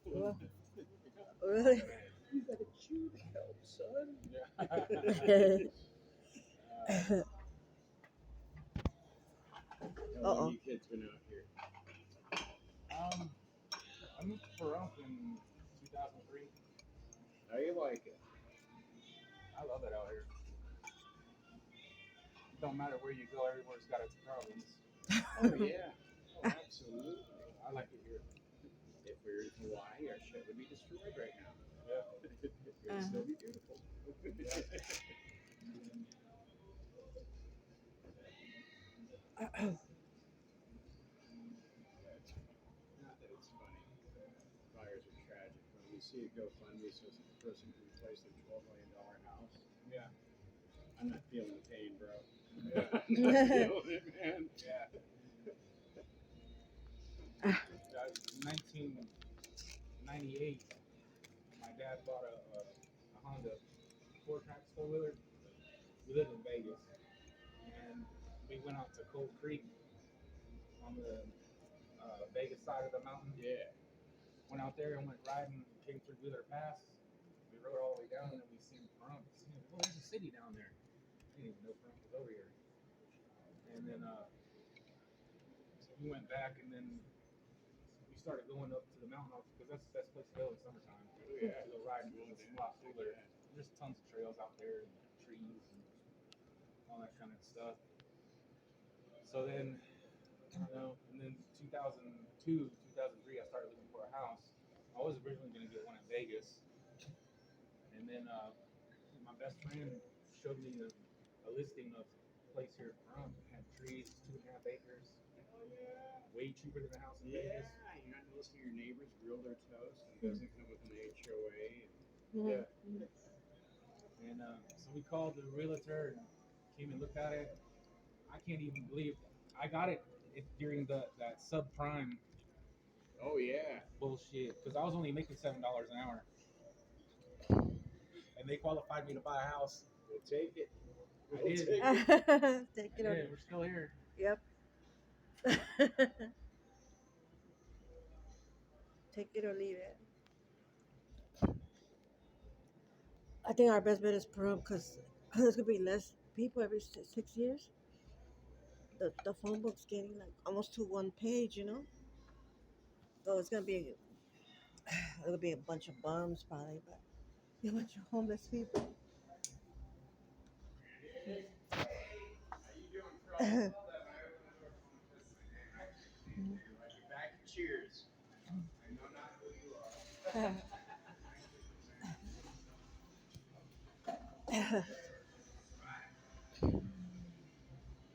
Well, really? You gotta chew to help, son. How long Uh-oh. you kids been out here? Um, I moved to Pahrump in 2003. How you like it? I love it out here. It don't matter where you go, everywhere's got its problems. Oh yeah. Oh, absolutely. I like it here. If we were in Hawaii, our shit would be destroyed right now. Yeah. It would still be beautiful. Not that it's funny. Fires are tragic. When you see a GoFundMe so the person can replace their $12 million house, Yeah. I'm not feeling the pain, bro. Yeah. I'm not feeling it, man. Yeah. 1998, my dad bought a Honda four-track four-wheeler. We lived in Vegas, and we went out to Cold Creek on the Vegas side of the mountain. Yeah. Went out there and went riding, came through Wheeler Pass. We rode all the way down, and then we seen Pahrump. Oh, there's a city down there. I didn't even know Pahrump was over here. And then so we went back, and then we started going up to the mountain because that's the best place to go in summertime. Oh, yeah. To go riding, it's a lot cooler. There's tons of trails out there, and trees, and all that kind of stuff. So then, I don't know, and then 2002, 2003, I started looking for a house. I was originally going to get one in Vegas, and then my best friend showed me a listing of a place here in front. It had trees, 2.5 acres, Oh, yeah. way cheaper than a house in Yeah, Vegas. you're not gonna listen to your neighbors grill their toast. It doesn't come with an HOA. Yeah. And so we called the realtor and came and looked at it. I can't even believe I got it during that subprime Oh yeah. bullshit because I was only making $7 an hour, and they qualified me to buy a house. We'll take it. I We'll did. take it. Take I it did. on. We're still here. Yep. Take it or leave it. I think our best bet is Peru because there's gonna be less people every 6 years. The phone book's getting like almost to one page, you know. So it's gonna be it'll be a bunch of bums probably, but a bunch of homeless people. How you doing, Charles? Back to cheers. I know not who you are.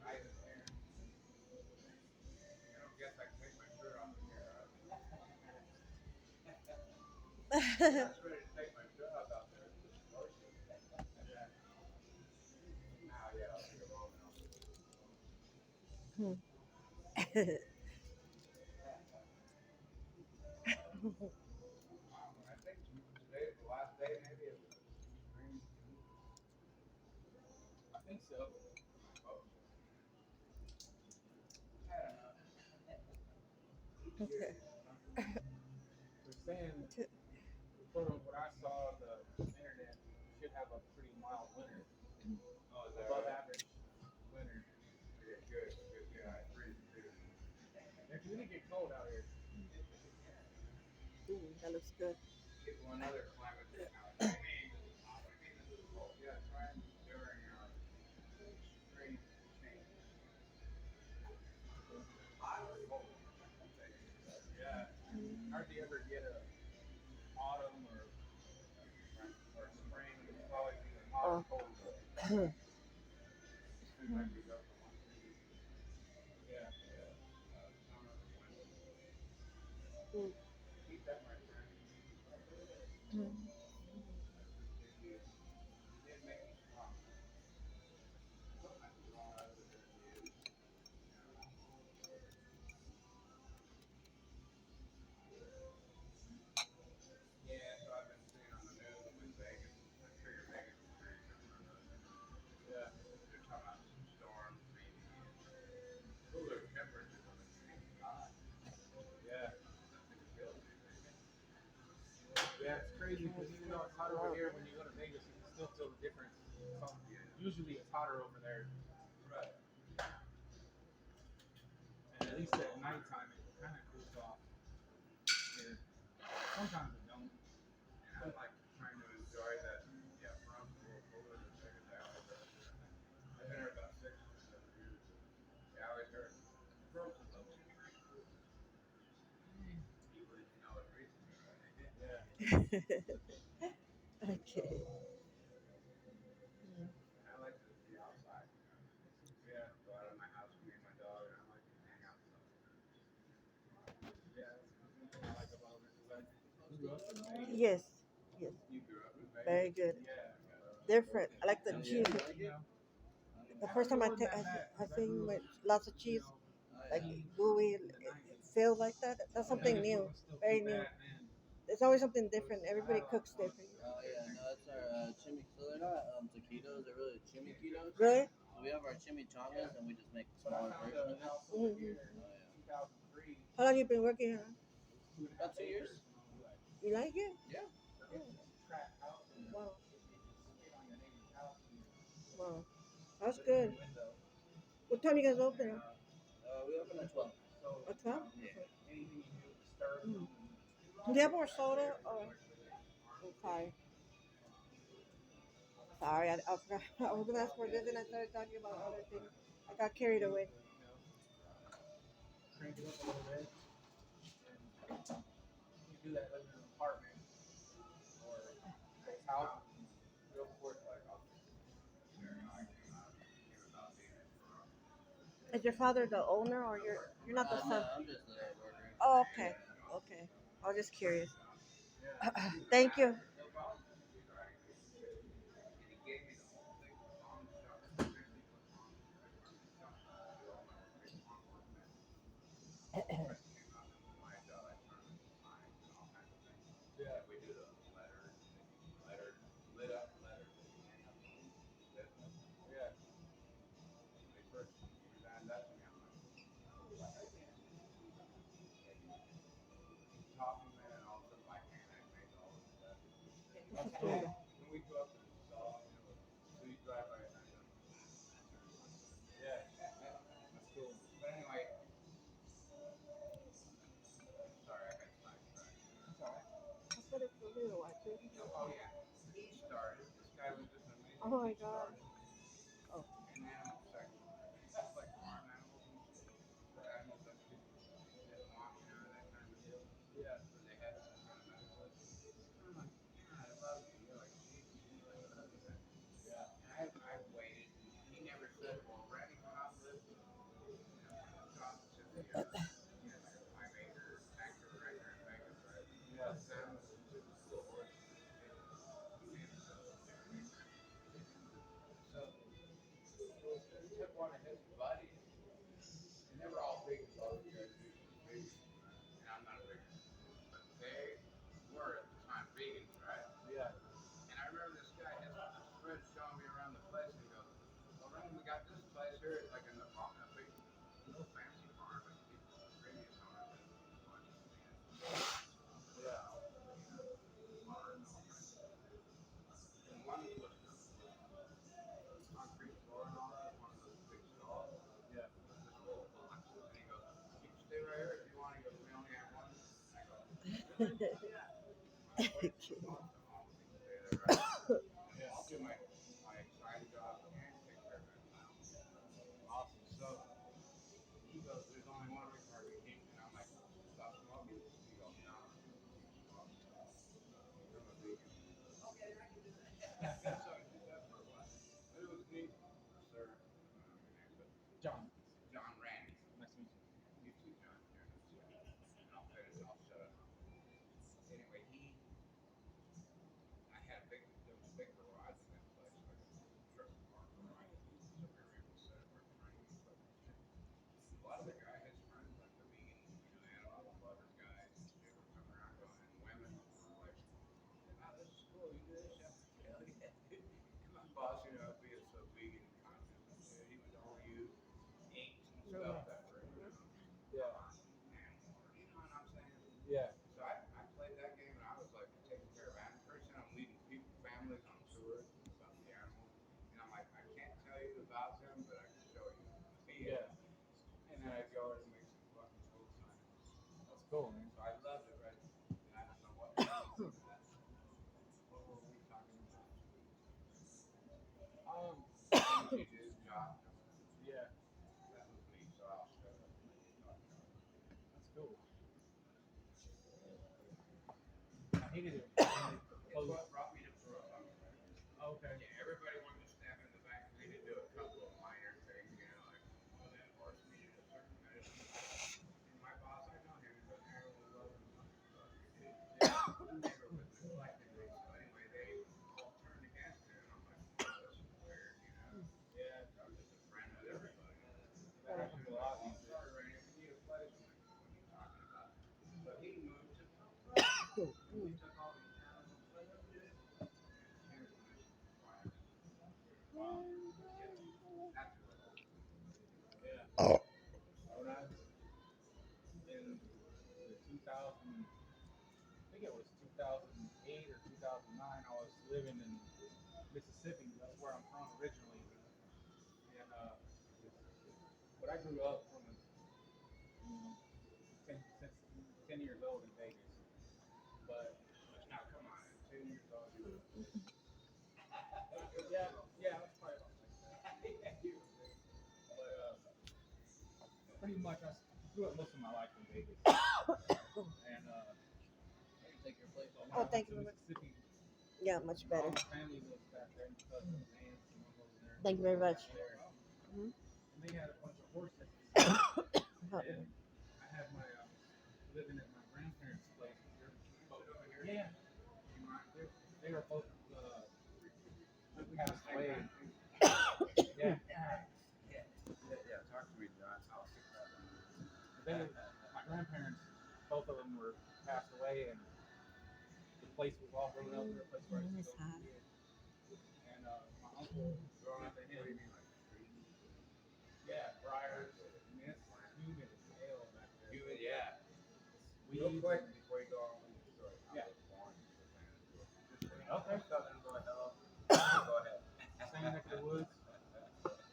Right there. I don't guess I can take my shirt off in here, I'm not ready to take my shirt off out there. It's just roasting. Yeah. Now, yeah, I'll take a roll now. I think today's the last day, maybe, of spring. I think so. Oh, I don't know. Okay. They're saying, from what I saw on the internet, should have a pretty mild winter, Oh, is that above right? average winter. Okay, good. Good. Yeah, I freeze too. Yeah, 'cause it didn't get cold out here. Ooh, that looks good. Get one other climate now. What do you mean? What do you mean this is cold? Yeah, try it during spring change. Hot or cold? Yeah. Hardly ever get a autumn or spring. It's always either hot or Oh. cold. Seems like we go from one season Yeah. summer to winter. Mm, Keep that, my friend. mm, I appreciate you. You did make me strong. I'm strong as it is. Yeah, so I've been seeing on the news in Vegas. I figure Vegas is pretty similar to Yeah. they're talking about some storms maybe and cooler temperatures. I'm like, thank God. Yeah. Nothing kills anything. Yeah, it's crazy because even though it's hot over here, when you go to Vegas, you can still feel the difference. Usually it's hotter over there, and at least at nighttime it kind of cools off here. Sometimes it don't. Yeah. Okay. Yeah. Yeah, that's one thing I like about it because I grew up in Vegas. Yes. Yes. Very good. Yeah. Different. I like the And cheese. you know, The I first really time wasn't that bad I because I seen grew up, with lots of cheese, you know, like in gooey, in the it 90s. feels like that. That's So something Vegas new. wasn't still too Very new. bad, man. There's always something It was, different. I had Everybody a lot of cooks fun. different. Oh yeah, no, that's our so they're not taquitos, they're really chimiquitos. Really? So we have our chimichangas and we just make a But I smaller found version a of it. house over Hmm. here Oh in yeah. 2003. How long you been working here? It was two and a About half 2 years. acres, and I was like, You like it? Yeah. it's just a tract house, and Wow. you just sit on your neighbor's house and Wow. you're That's looking in good. the window. What time you guys And open? We open at 12. so, At you 12? know, Yeah. anything you do disturbs Mm. them. And, Do you have more soda? Or I'm sorry. Sorry, I forgot. I was gonna ask for this and I started talking about other things. I got carried away. you know, crank it up a little bit. And you do that living in an apartment or a nice house, real quick. Is your father the owner or you're not the No, son? I'm just a worker. Oh, okay. Okay. I was just curious. Yeah. Thank you. Yeah. Yeah. That's cool. So you drive by at night. Yeah. That's cool. That's all right. I said it for real. I think. Oh my god. Oh. Yeah. Yeah. Yeah. Yeah. Yeah. Yeah. Yeah. Awesome. So John, nice to meet No. you. Yeah. Yeah. Yeah, that's cool. I hated it when they closed. Okay. Yeah, that happens a lot these days. Wow. Yeah. When I was in the 2000, I think it was 2008 or 2009, I was living in Mississippi. That's where I'm from originally. And but I grew up from you know, 10, since 10 years old in Vegas. But yeah, yeah, that's probably about like that. But pretty much I grew up most of my life in Vegas. And I can take your place when on Oh, I that. went thank to you very much. Mississippi, Yeah, much better. all my family lives back there, cousins, aunts, and uncles, and Thank you everything very lives much. back there. Hmm. And they had a bunch of horses. And I had my living at my grandparents' place. Yeah, they were both passed away. Yeah, they my grandparents, both of them were passed away, and the place was all grown up. The place where I used to It's go as a hot. kid. And my uncle growing up in him, yeah, briars, and it's humid as hell back there. Weeds. Yeah. Okay. Same neck of the woods.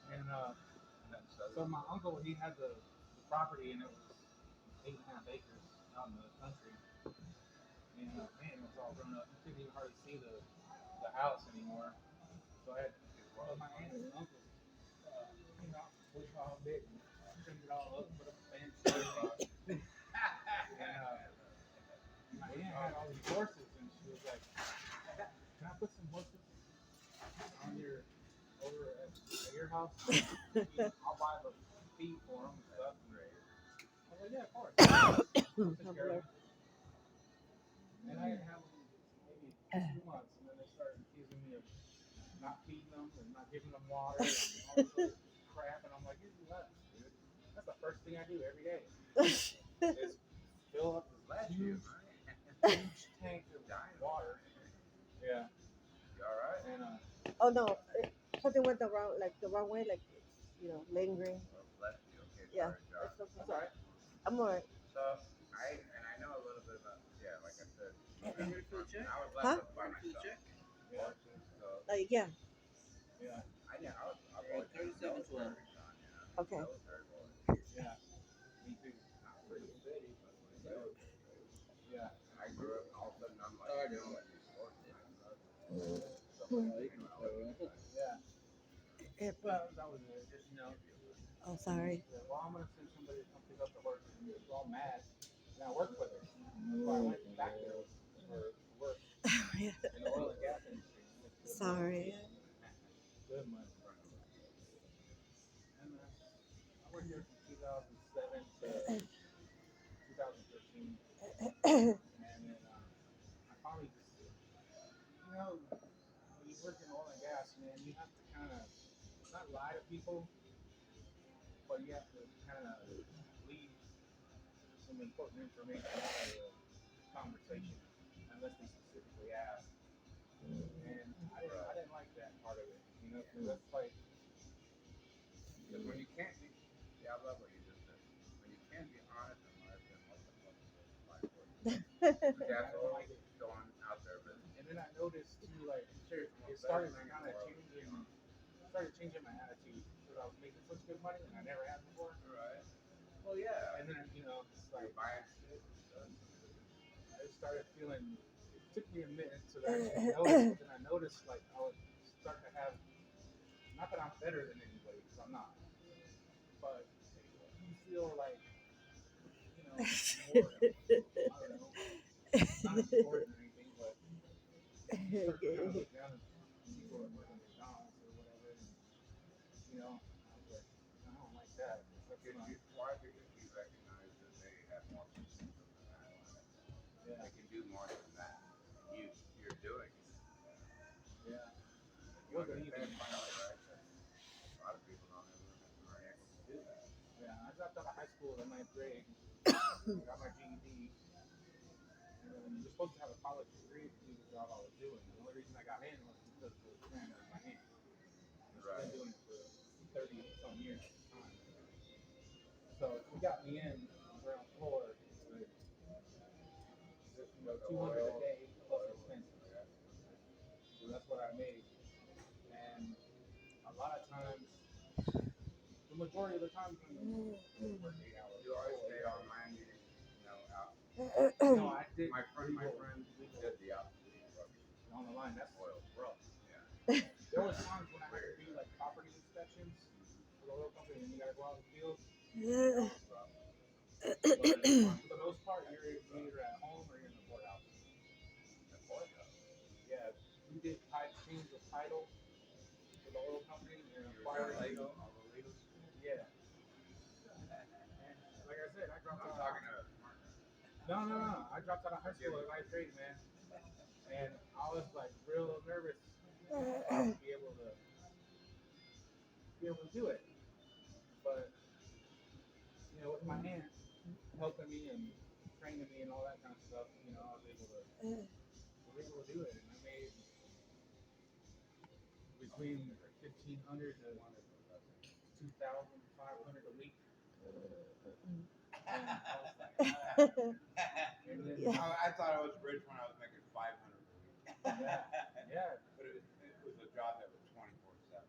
And so my uncle, he had the property, and it was 8.5 acres out in the country. And man, it was all grown up. You couldn't even hardly see the house anymore. So I had my aunts and uncles, bush hogged it and trimmed it all up, put up a fence and everything. And my aunt had all these horses, and she was like, "Can I put some horses on your over at your house? I'll buy the feed for them and stuff." And I was like, "Yeah, of course." I'll take care of them. And I didn't have them maybe 2 months, and then they started accusing me of not feeding them and not giving them water and all this other crap. And I'm like, "You're nuts, dude. That's the first thing I do every day is fill up this huge tank of water." Yeah. And Oh no, something went the wrong, like the wrong way, like it's lingering. Yeah, it's okay. that's all right. I'm alright. You ready for the check? Huh? Ready for the check? Yeah. Yeah. Yeah. All right, 37.12. Okay. Yeah. Me too. Yeah. Oh, I do. Oh, you can throw it. Yeah. If, That was it. oh, sorry. Said, well, I'm gonna send somebody to come pick up the horses, and he was all mad. And I worked with her. That's why I went back there for work Yeah. in the oil and gas industry. I make good money. Sorry. Good money. And I worked there from 2007 to 2013, and then I finally just, when you work in oil and gas, man, you have to kind of not lie to people, but you have to kind of leave some important information out of the conversation unless they specifically ask. And I didn't like that part of it, because that's like, I didn't like it. And then I noticed too, like it started kind of changing my attitude because I was making such good money and I never had before. And then it's like I started feeling. It took me a minute to actually notice, but then I noticed like I would start to have not that I'm better than anybody, because I'm not, but you feel like, more, I don't know, not important or anything, but you start to kind of look down at people that work at McDonald's or whatever, and I was like, I don't like that. That's not, Why? Because you recognize that they have more potential than that. yeah, They can do more than that. You're doing it. yeah. It You wasn't understand easy. finally, right? A lot of people don't ever are able to do that. Yeah, I dropped out of high school in ninth grade, got my GED, and then you're supposed to have a college degree to do the job I was doing. The only reason I got in was because of the exam in my hand. I've been Right. doing it for 30 some years at the time. So he got me in on the ground floor with 200 a day plus expenses. So that's what I made. And a lot of times, the majority of the time, you work 8 hours. You always stayed on land. You out. No, I did. My friend legal did the opposite. on the line. That's Oil. rough. Yeah. There was times when I had to do like property inspections for the oil company, and you got to go out in the field. That was rough. But for the most part, you're either at home or you're in the courthouse. The courthouse. Yeah, we did change of title for the oil company and You were acquiring legal, all the legal. Yeah. And like I said, I dropped I'm out. talking to a smart guy. No. I dropped out of high school in ninth grade, man. And I was like real nervous if I would be able to do it. But with my aunt helping me and training me and all that kind of stuff, I was able to do it, and I made between 1,500 to 2,500 a week. And I was like, and then Yeah. I thought I was rich when I was making 500 a week. yeah, But it was a job that was 24/7.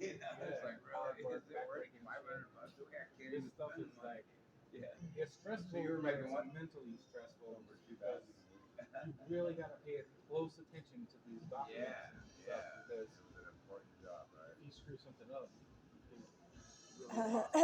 It's like, hard really? work, Is it worth backbreaking 500 bucks? Okay, I can't this even stuff spend is money. like Yeah. it's stressful. So you were making what? Mentally stressful Over because 2,000 a week. you really got to pay close attention to these documents Yeah, and stuff yeah. because It was an important job, right? if you screw something up, you could really Uh, cost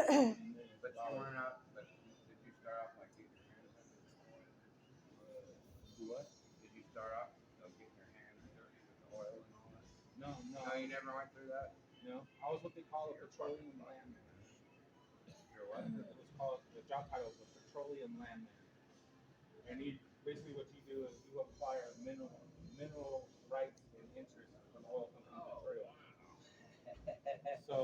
millions But of you dollars. weren't out. But did you start off like getting your hands dirty with oil? Do what? Did you start off getting your hands dirty with oil and all that? No, No, you never went through that. no. I was what they call a petroleum landman. You're what? It was called the job title was petroleum landman. And basically what you do is you acquire mineral rights and interests from oil companies Oh, material. wow. So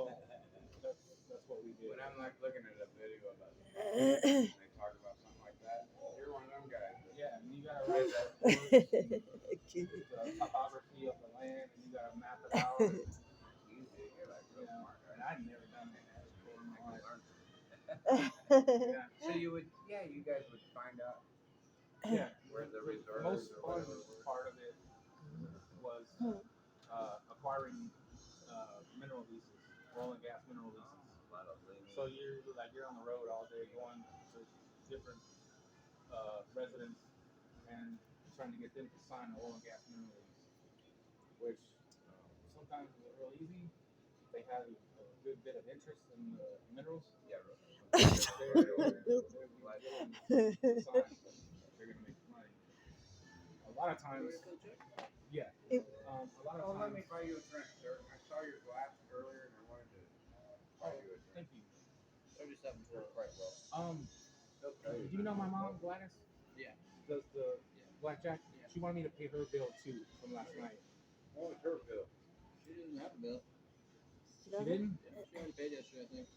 that's what we did. When I'm like looking at a video about and they talk about something like that, you're one of them guys. Yeah, and you gotta write reports and the topography of the land, and you gotta map it out. And, You're like real smart guy. and I'd never done that before in my life. Yeah, So you guys would find out yeah. where the reserves most or fun whatever were. part of it was acquiring mineral leases, oil and gas mineral leases. A lot of legal. So you're on the road all day going to different residents and trying to get them to sign an oil and gas mineral lease, which sometimes is real easy. They have a good bit of interest in the minerals. Yeah, really. They're willing to sign. They're gonna make money. A lot of times, yeah. A lot of Oh, let times. me buy you a drink, sir. I saw your glass earlier and I wanted to buy you a drink. Thank you. 3712. Quite well. Do you know my mom, Gladys? Yeah. Does the blackjack? Yeah. She wanted me to pay her bill too from last night. What was her bill? She didn't have a bill. She didn't? Yeah, she already paid yesterday, I think.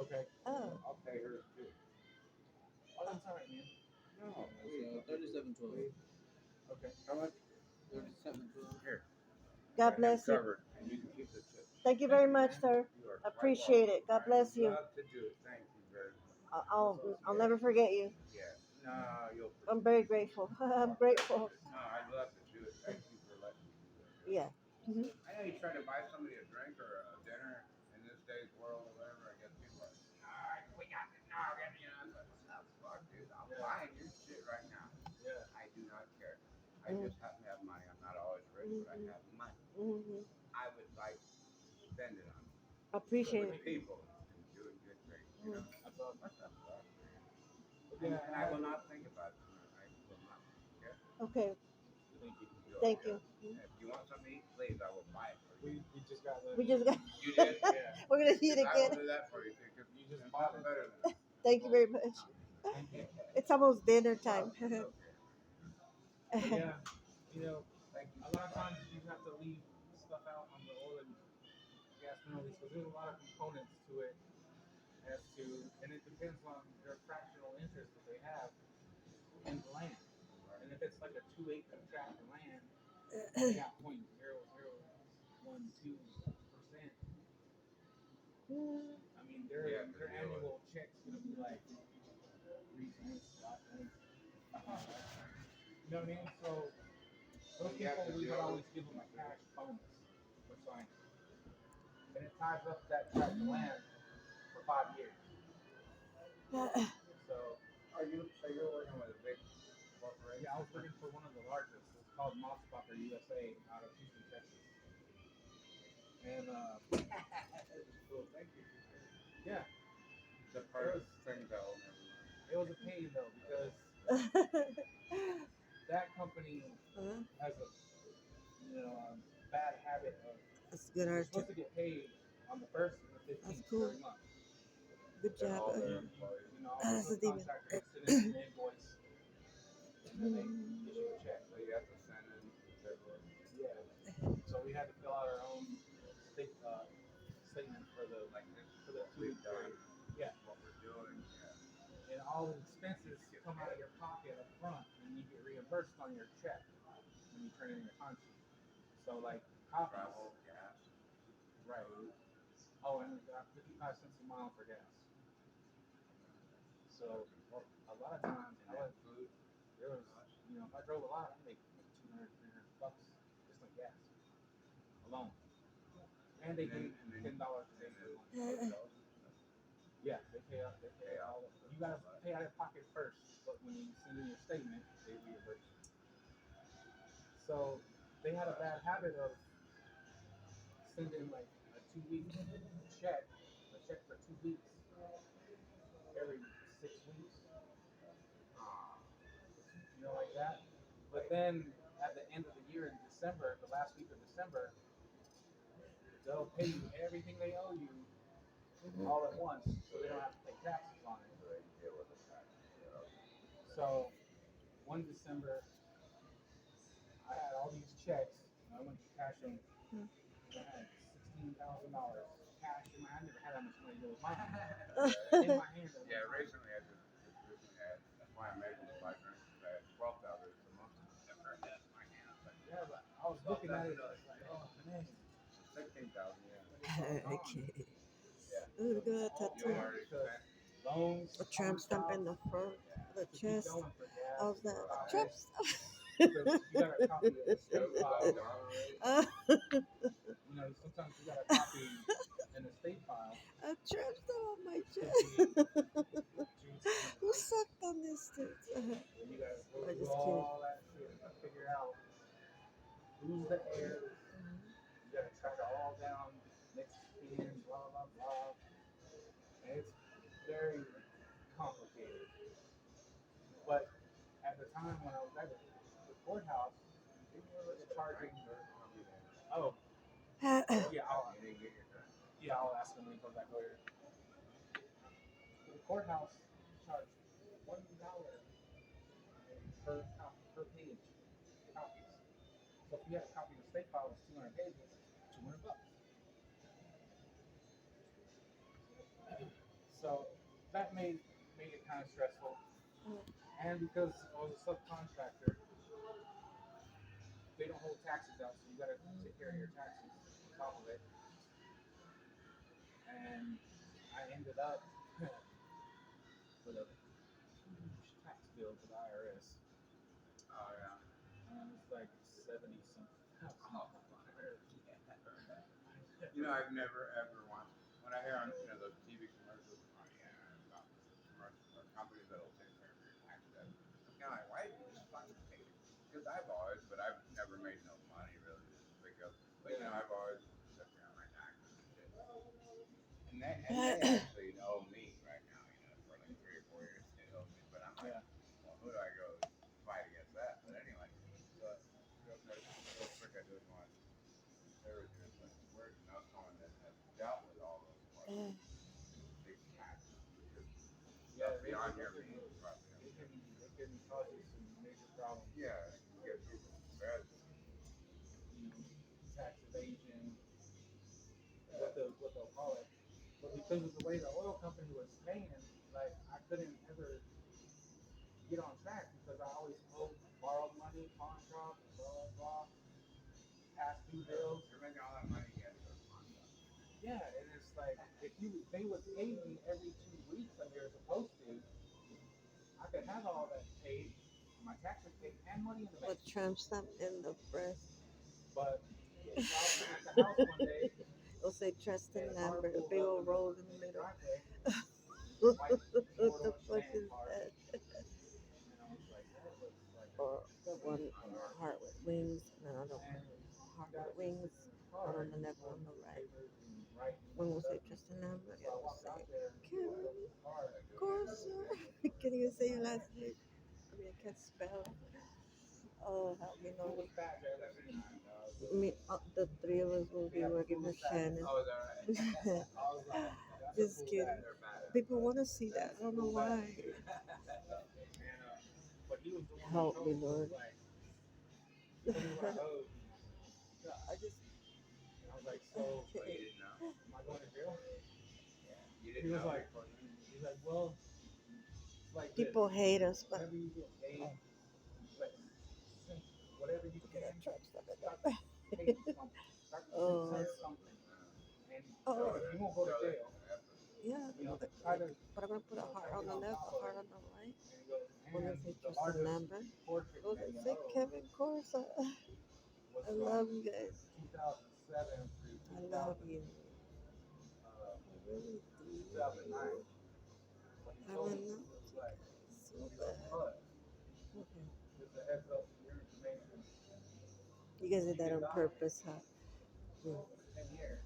Okay. Oh. I'll pay hers too. Oh, that's all right, man. No. So 3712. Okay. How much? 3712. Here. God bless you. Covered, and you can keep the chips. Thank you very much, sir. You are quite Appreciate welcome. it. God bless you. I'd love to do it. Thank you very much. I'll never forget you. Yeah. No, you'll. I'm very grateful. I'm grateful. No, I'd love to do it. Thank you for letting me do it. Yeah. Mm-hmm. I know you try to buy somebody a drink or a dinner in this day's world or whatever. I guess people are, we got this. No, I got, it's like, what the fuck, dude? I'm buying your shit right now. Yeah. I do not care. I just happen to have money. I'm not always rich, but I have money. Mm-hmm. I would like to spend it on So Appreciate thank it. you. People and doing good things. You know, That's awesome. what the fuck, man? But And, yeah, and I will not think about it. I will not. Okay? Okay, thank you. You're thank good. you. And if you want something to eat, please, I will buy it for you. We just got the. We just got. You did? Yeah. We're gonna eat Because I will again. do that for you too. Because You just there's bought nothing it. better than that. Thank you very much. Thank you. It's almost dinner time. Okay. But yeah, you know, Thank you. a lot of times you have to leave stuff out on the oil and gas penalties because there's a lot of components to it as to, and it depends on their fractional interest that they have in the land. And if it's like a 2 acre tract of land, they got 0.0012%. I mean, Yeah, to their deal with. annual check's gonna be like 3 cents, 5 cents. You know what I mean? So those You have people, to we deal would always with. give them a cash bonus for signing, and it ties up that tract of land for 5 years. So Are you? So you're working with a big corporation? yeah, I was working for one of the largest. It's called Mossbacher USA out of Houston, Texas. And Cool. Thank you. yeah, The part of things I will never learn. it was a pain though because that company has a bad habit of That's good, you're Arthur. supposed to get paid on the first and the That's 15th of cool. every month. Good They're job. all You, their you, employees. you know, all the That's a demon. subcontractors send in an invoice and then they issue a check. So you have to send in the paperwork. Yeah. So we had to fill out our own statement for the Like this for is the what 2 week we've done. period. Yeah. This is what we're doing. Yeah. And all the expenses come out of your pocket up front, and you get reimbursed on your check when you turn in your timesheet. So like copies, Travel, gas, right? food. Oh, and 55 cents a mile for gas. So That's important. a lot of times, And then food. there was, if I drove a lot, I'd make 200, $300 just on gas alone. And they And pay then, $10 a day and for then lunch. hotels and stuff. Yeah, they pay out. They pay Pay all. out. You gotta pay out of pocket first, but when you send in your statement, they reimburse you. So they had a bad habit of sending like a 2 week check, a check for 2 weeks every 6 weeks, like that. But then at the end of the year in December, the last week of December, they'll pay you everything they owe you all at once, so they don't have to pay taxes on it. So they deal with the tax. So one December, I had all these checks, and I went to cash them. And I had $16,000 cash in my hand. I never had that much money. It was my hand. In my hand. Yeah, recently I just recently had. That's why I'm able to buy drinks. Because I had 12,000 a month. Never had that in my hand. But Yeah, but I was looking at it, I was like, oh man. 16,000, yeah. Okay. Yeah. Ooh, look at that You tattoo. already spent. Loans, A pawn tramp stamp shops, in the front, the to keep chest. going for gas. How's that? A Right. tramp stamp. Because you got a copy of the state Those file. all gone already. Sometimes you got a copy in the state file. A tramp stamp on my Could chest. be 200 Who pages. sucked on this shit? And you got to go I'm through just kidding. all that shit to figure out who's the heirs. You got to track it all down, next in, blah, blah, blah. And it's very complicated. But at the time when I was at the courthouse, they're charging. Oh, yeah, You didn't get your drink. I'll ask him when he comes back later. The courthouse charged $1 per page copies. So if you had a copy of the state file, it's 200 pages, $200. So that made it kind of stressful. And because I was a subcontractor, they don't hold taxes out, so you got to take care of your taxes on top of it. And I ended up with a huge tax bill to the IRS. Oh, yeah. It's like 70 something thousand. I've never ever once when I hear on those TV commercials, oh yeah, about commercials or companies that'll take care of your tax debt. I'm kind of like, why didn't you just fucking pay it? Because I've never made no money really to speak of. But I've always took care of my taxes and shit. and they actually owe me right now, for like 3 or 4 years they owe me. But I'm like, Yeah. well, who do I go fight against that? But anyway, so real quick, I just want to share with you is like, where to know someone that has dealt with all those questions, big taxes, which is Yeah, beyond your means, probably. it can cause you some major problems. Yeah, it can get people bad. You know, tax evasion, what they'll call it. But because of the way the oil company was paying, like I couldn't ever get on track because I always owed borrowed money, pawn shop, blah blah blah, past due bills. You're making all that money, you got to go to pawn shop. Yeah, and it's like if they would pay me every 2 weeks like they were supposed to, I could have all that paid, my taxes paid, and money in the bank. With tramp stamp in the breast. But so I was sitting at the house one day, It'll say and Tristan a car Lambert, a pulled big up old roll in in the the middle. driveway. It was a What white the four-door fuck sedan is car, that? and I was like, that looks like a Or the one silver car. heart with wings, and another And one heart guy with just wings, sitting in the one car, on and the he's neck, one going on the through right. papers and writing One and will say stuff. Tristan Lambert, the So I other will walked say out there, walked up Kevin to the car, Corso. I can't even say your last name. I mean, I can't spell. Oh, help me, Lord. coolest badge I ever seen. Me, the three of us will They be have the working for coolest badge. Shannon. Oh, is that right? I was like, that's a Just cool kidding. badge. They're badass. People want to see that. That's I a don't know cool badge. why. And but he was the one that Help told me, me, he Lord. was like, told me what I owed. I just And I was like, so Oh, you didn't know? am I going to jail? You He didn't was know like, before then? he's like, well, it's like this. people hate us, but Whenever you get paid, like, send whatever you look at can, that truck stop it start up. paying something. Start Oh, send something. And oh, you won't go to jail. yeah. You know, Look, try to, but I'm gonna put a heart try to on get the on left, top a of heart it. on the right. And he goes, One and that say the Tristan largest Lambert. portrait One that that he say owed Kevin Corso. was I from love you guys. 2007 through I love 2000, you. uh, I really do. 2009. But he I told will me, not he was like, so he goes, bad. but Okay. just a heads up for your information. You guys When did you that get on out, purpose, huh? Yeah. 10 years.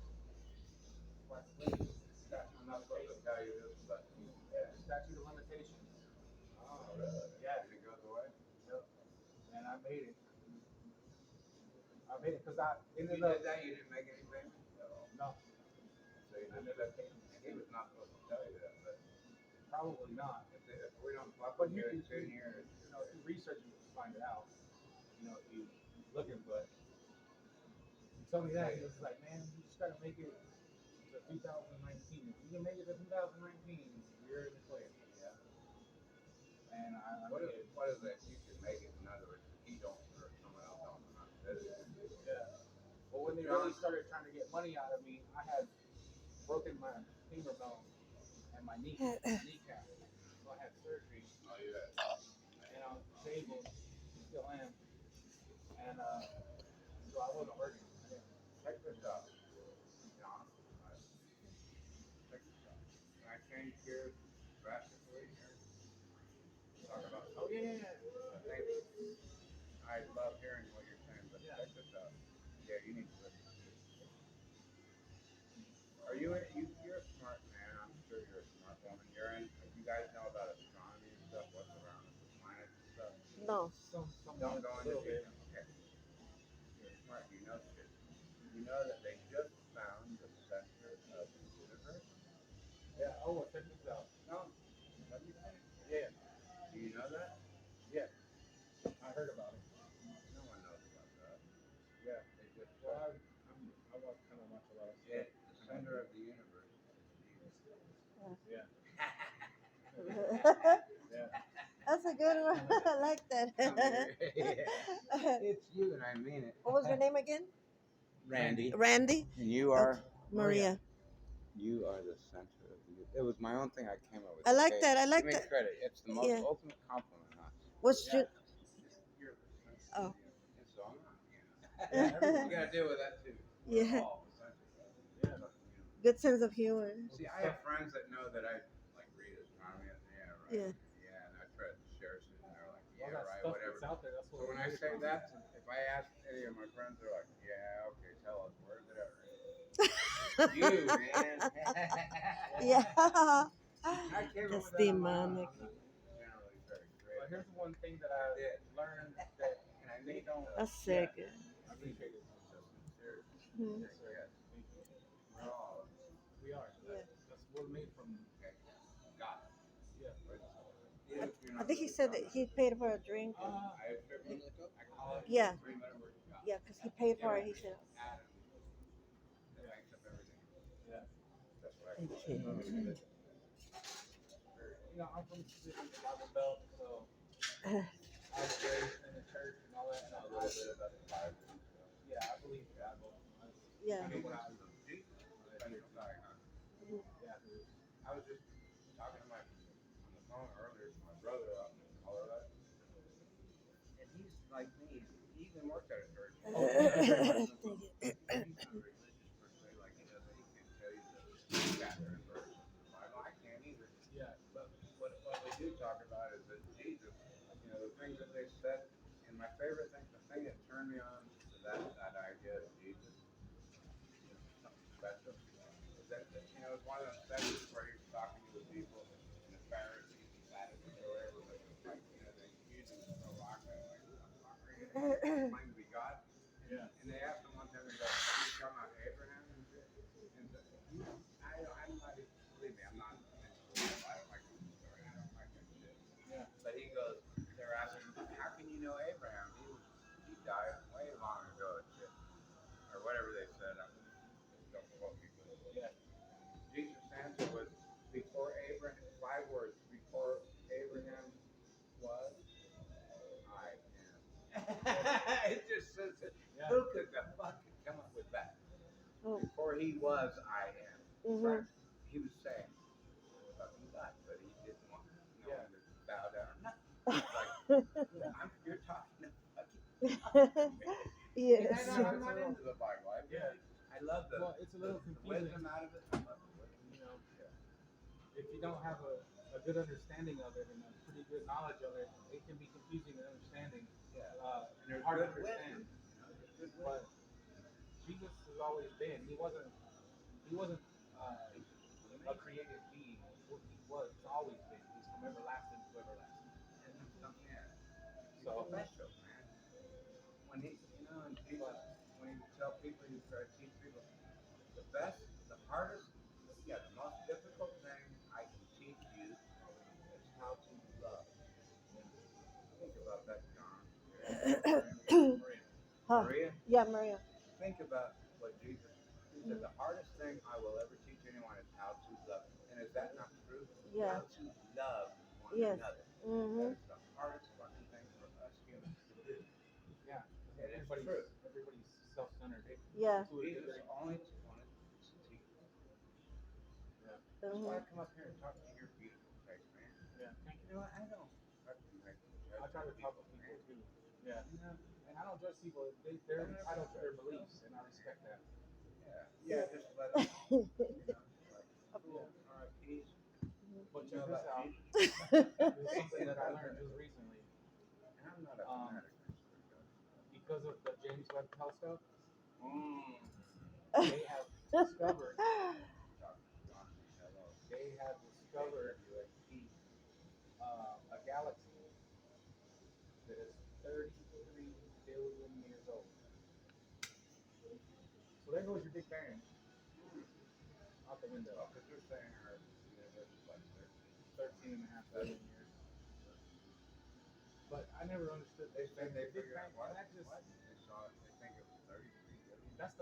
Like slavery, statute I'm of not supposed to limitations. tell you this, but Yeah, the statute of limitations. oh, really? Yeah. And it goes away? Yep. And I made it. I made it because I If ended you up, did that, you didn't make any payments at all. no, So you I just never said, paid him a and he cent. was not supposed to tell you that, but Probably not. if we don't fuck But with you you in can, 10 years, you know, if you research it, you find it out. You know, if you looking, but he told me that he was like, man, you just gotta make it to 2019. If you can make it to 2019, you're in the clear. yeah. And I What made if, it. what is it? You can make it, in other words, he don't, or someone else don't know how to visit it. Yeah. But when they John, really started trying to get money out of me, I had broken my femur bone and my kneecap. So I had surgery oh, you had, and I was disabled, still am. And so I wasn't working. I didn't. check this out, John. Right? Check this out. Can I change gears drastically here? Talk about Oh something. yeah, yeah, Thank you. I love hearing what you're saying, but yeah. check this out. Yeah, you need to listen too. Are you're a smart man. I'm sure you're a smart woman. You're in. You guys know about astronomy and stuff. What's around us, the planets and stuff. No. Don't Somewhat, go a into little bit. detail. Okay. You're smart. You know shit. You know that they just found the center of the universe. Yeah. Oh, well, check this out. No, let me finish. Yeah, Do you know that? yeah. I heard about it. No one knows about that. Yeah. They just Well, found I watch kind of watch a lot of stuff. it. The center of the universe is you. Yeah. Yeah. That's a good one. I like that. Yeah. It's you, and I mean it. What was your name again? Randy. Randy? And you Okay. are. Maria. You are the center of the. It was my own thing. I came up with. I like Okay? that. I Give like me that. credit. It's the most Yeah. ultimate compliment, huh? What's Yeah. your. You're the center Oh. of the universe. And so am I. Yeah. You got to deal with that too. Yeah. We're all the center of Yeah. the Good sense of humor. See, I have friends that know that I like read astronomy. Yeah, right. Yeah. Yeah, and I try to share shit, and they're like, All yeah, that right, stuff whatever. that's out there, that's So what when we I made it say from. that, if I ask any of my friends, they're like, yeah, okay, tell us, where is it at? Right? You, man. Yeah. I came up That's with that on my own. demonic. I'm not generally very But creative. here's one thing that I learned that And I they need don't. That's Yeah, sick. I appreciate it. so sincere. Mhm. Yes, sir. Yes. Thank you. We're all We are. Yeah. That's we're made from. okay. God. Yeah. Even if you're I not think he really said talking that about he paid for a drink. And, I attribute, I call it yeah, the three-letter word God. yeah, because he paid for Yeah. it. He said, Adam that Yeah. makes up everything. Yeah. That's what I call it. okay. It's not a religion. You know, I'm from the Mississippi Bible Belt, so I was raised in the church and all that. I know a little bit about the Bible. Yeah, I believe the Bible. Yeah. I know what I. Jesus is a special guy, huh? Mhm. Yeah. I was just talking to my on the phone earlier to my brother out in Colorado, and he's like me. He even worked at a church. Oh, thank you very much. Thank you. He's not religious per se, like he doesn't. He can't tell you the chapter and verse of the Bible. I can't either. Yeah. But what we do talk about is that Jesus, the things that they said, and my favorite thing, the thing that turned me on to that idea of Jesus, something special, is that it's one of those sessions where he was talking to the people and the Pharisees and Sadducees or whatever, but like they usually would throw rocks at him, like, who the fuck are you? And claim to be God. Yeah. And they asked him one time, they go, "You talking about Abraham and shit?" And so I'm not even, believe me, I'm not into the Bible. I don't like that shit. Yeah. But he goes, they're asking him, how can you know Abraham? He died way long ago and shit, or whatever they said. Don't quote me, but Yeah. Jesus' answer was, before Abraham, 5 words, before Abraham was, I am. It just says it. Yeah. Who could the fuck come up with that? Oh, Before he was, I am. mhm. He was saying, fucking God, but he didn't want no Yeah. one to bow down or nothing. Like, you're talking to fucking God, man. And Yes. I'm not into the Bible. Yeah. I love Well, it's a little the confusing. wisdom out of it. I love the wisdom. You know, Yeah. if you don't have a good understanding of it and a pretty good knowledge of it, it can be confusing and understanding. Yeah. And There's hard to good understand. wisdom. There's good But wisdom. Jesus has always been. He wasn't. He wasn't He's just a amazing. created being. He was. He's always been. He's from everlasting to everlasting. And that's something, yeah. He's So, special, man. When and Jesus, when he would tell people, he would try to teach people, the best, the hardest, the most difficult thing I can teach you is how to love. Think about that, John. Maria. Huh. Maria, Yeah, Maria. think about what Jesus, he said, the hardest thing I will ever teach anyone is how to love. And is that not true? Yeah. How to love one Yes. another. Mhm. That is the hardest fucking thing for us humans to do. yeah, And it's everybody's true. everybody's self-centered. Yeah. To a Jesus degree. only wanted to teach. Yeah. That's why I Mhm. come up here and talk to your beautiful face, man. Yeah. Thank You you. know what? I don't fucking like judge I try to talk people, to people man. too. Yeah. You know? And I don't judge people. They're entitled to their beliefs, and I respect that. Yeah, just let them, like, cool, Yeah. all right, peace. But You check know this about out. Jesus? This is something that I learned just recently. And I'm not a Um, fanatic, I swear to God. because of the James Webb Telescope, Mm. they have discovered Dr. John C. Hello. they have discovered WXT. a galaxy that is 33 billion years old. So there goes your Big Bang out the window. Oh, because they're saying our universe is like 13 and a half 13.7. billion years. But I never understood They Big said Bang. they Big figured Bang, out what? and that just What? They saw it. They think it was 33 billion. that's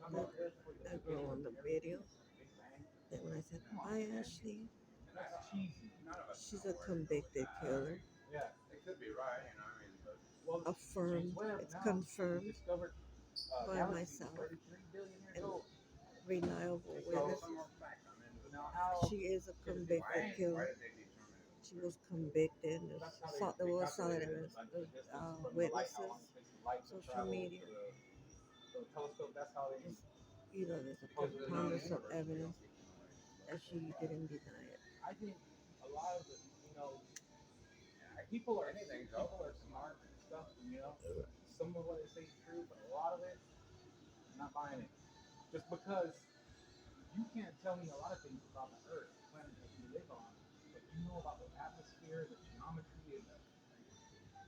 I'm out there for the That girl beginning on of the everything video. is the Big Bang. Then when I said, Come on, "Hi, man. Ashley," And I That's don't know. cheesy. None of us she's know a where to go with convicted that. killer. Yeah. It could be right, I mean, but Well, James Affirmed. Webb It's now confirmed discovered a by galaxy myself 33 billion years and old. reliable just give me So some witnesses. more facts. I'm into the now science. how She is a did the Big convicted Bang? Why killer. did they determine it was She was 33? convicted. That's how There they was solid calculated evidence. the distance from the light, how Witnesses, long it takes the light to social travel media. to the telescope. That's how they There's, there's a Because of the known preponderance of universe, we evidence don't get to know it. that she didn't deny it. I think a lot of the Yeah, people are anything's people open are to smart mind. and stuff, and some of what they say is true, but a lot of it, I'm not buying it. Just because you can't tell me a lot of things about the Earth, the planet that we live on, but you know about the atmosphere, the geometry, and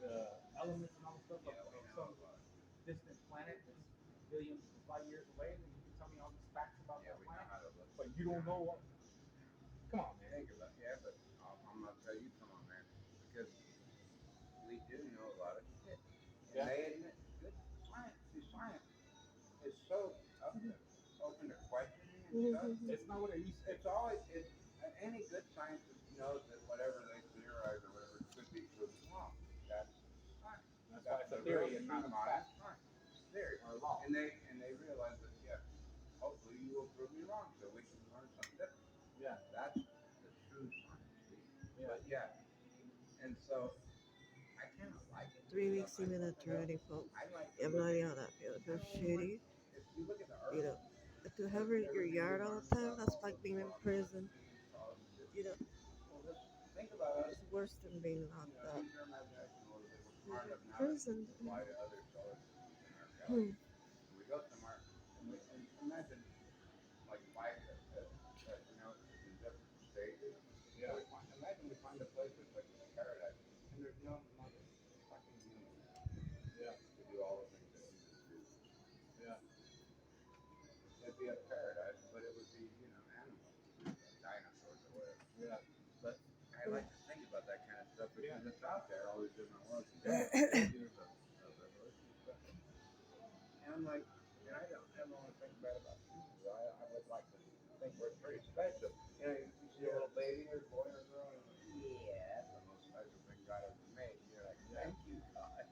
the elements and all the stuff Yeah, we of know some about. distant planet that's billions of light years away, and you can tell me all these facts about Yeah, that we know planet, how to look. but you don't know what. Come on, man. Think about. Yeah, but I'm gonna tell you, come on, man, because we do know a lot of shit, and Yeah. they admit good science. See, science is so open to questioning and stuff. It's not what it used to be. It's always any good scientist knows that whatever they theorize or whatever could be proven wrong. That's science. That's why it's a The real theory and not truth a on it fact is science. It's theory, or a law. and they realize that hopefully you will prove me wrong so we can learn something different. Yeah. That's the true science. See? Yeah. But and so I kind of like it. 3 weeks even eternity, folks. I like You to have no look idea at. how that feels. It I feels don't really want. shitty. If you look at the You Earth, know, to have your everything we yard all learn the time, about that's all like the being in formulas and prison. speeds, all this shit. You know, Well, just think about us. it's worse than being You locked know, up. use your imagination a little bit. We're smart enough now to Prison. fly to other solar systems in our Hmm. galaxy, and we go somewhere, and imagine like life in different stages. Yeah. So imagine we find a place that's like paradise, and there's no fucking humans Yeah. to do all the things that humans do. Yeah. It'd be a paradise, but it would be animals, dinosaurs or whatever. Yeah. But I like to think about that kind of stuff because it's out there, all these different worlds and different stages of evolution and stuff. And I'm like, and I don't ever want to think bad about humans. I would like to think we're pretty special. You see a little baby or boy or girl, and you're like, yeah, that's the most special thing God ever made. And you're like, thank you, God.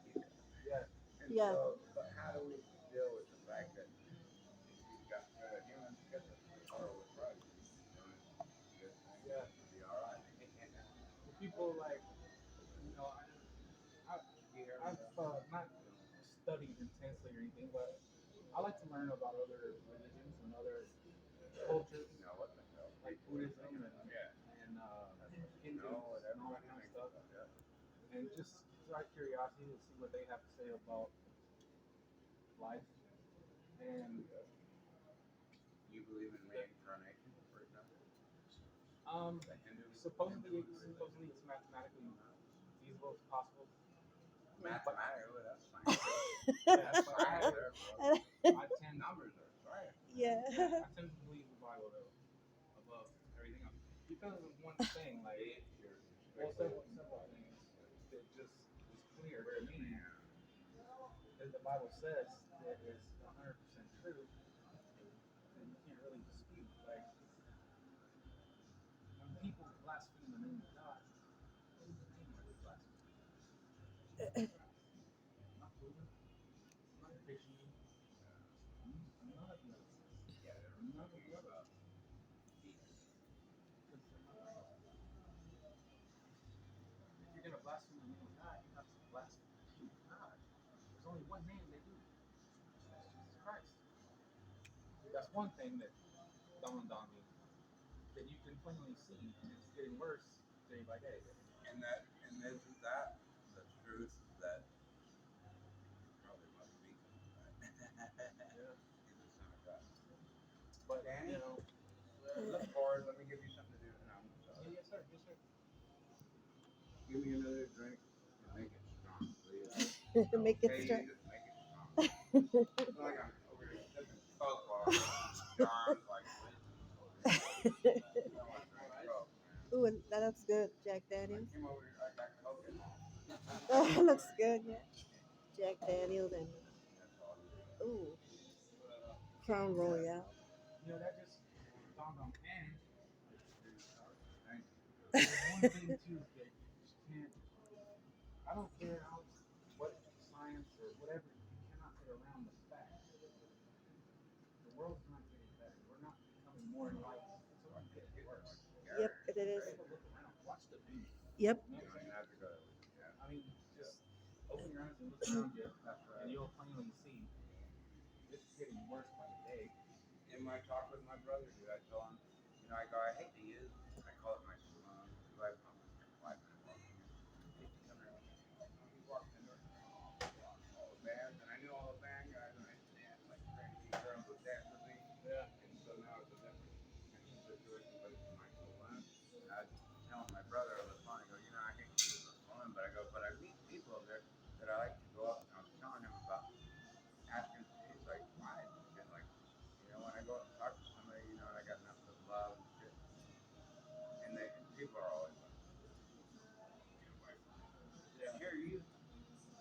Yeah. And Yeah. so, but how do we deal with the fact that you've got humans get the power with Christ? And it's a good thing. Yeah. It'll be all right. For people like, you know, I've not studied intensely or anything, but I like to learn about other religions and other cultures, You know what the hell? like Buddhism and Hindu Know what and all that everybody kind of thinks stuff, about that. and just out of curiosity to see what they have to say about life. And You believe in reincarnation, for example? The supposedly, Hindu religion? supposedly it's mathematically feasible, it's possible. Mathematically, that's science. That's That's why science there, bro. I tend Numbers are science. Yeah. I tend to believe the Bible though above everything else because of one thing, like several things that just is clear to me that the Bible says that is 100% true, and you can't really dispute. Like when people blaspheme the name of God, what name are they blaspheming? Not Buddha, not Krishna, none of the others. Yeah, they're None of talking the others. about Jesus. Because they're not real. If you're gonna blaspheme the name of God, you have to blaspheme God. There's only one name they do. That's Jesus Christ. That's one thing that dawned on me that you can plainly see, and it's getting worse day by day. And isn't that the truth that probably must be coming back? Yeah. He's the son of God. But Danny, you know, look forward. Let me give you something to do now. yeah, yes sir, yes sir. Give me another drink and make it strong, please. Make it Okay, strong. you just make it strong. I feel like I'm over here sipping Coke while John's like listening over here. I want to drink Coke, man. Ooh, and that looks good, Jack I Daniels. came over here, I got Coke at home. That looks good, yeah. Jack Daniels and That's all you do. ooh, But Crown yeah, Royale. you know that just dawned on me. And Thank you. there's one thing too that you just can't. I don't care what science or whatever. You cannot get around the fact the world's not getting better. We're not becoming more enlightened. It's only getting worse. Yep, it is. Take a look around. Watch the news. Yep. You know You what I'm don't even saying? have to go there. Yeah. I mean, just open your eyes and look around you, That's and right. you'll plainly see it's getting worse by the day. In my talk with my brother, dude, I told him, I go, I hate to use, I call it my saloon, because I've known this guy 5 minutes walk from here. He used to come here, he walked into it, all the bands, and I knew all the band guys, and I used to dance like crazy, girls would dance with me. but I meet people there that I like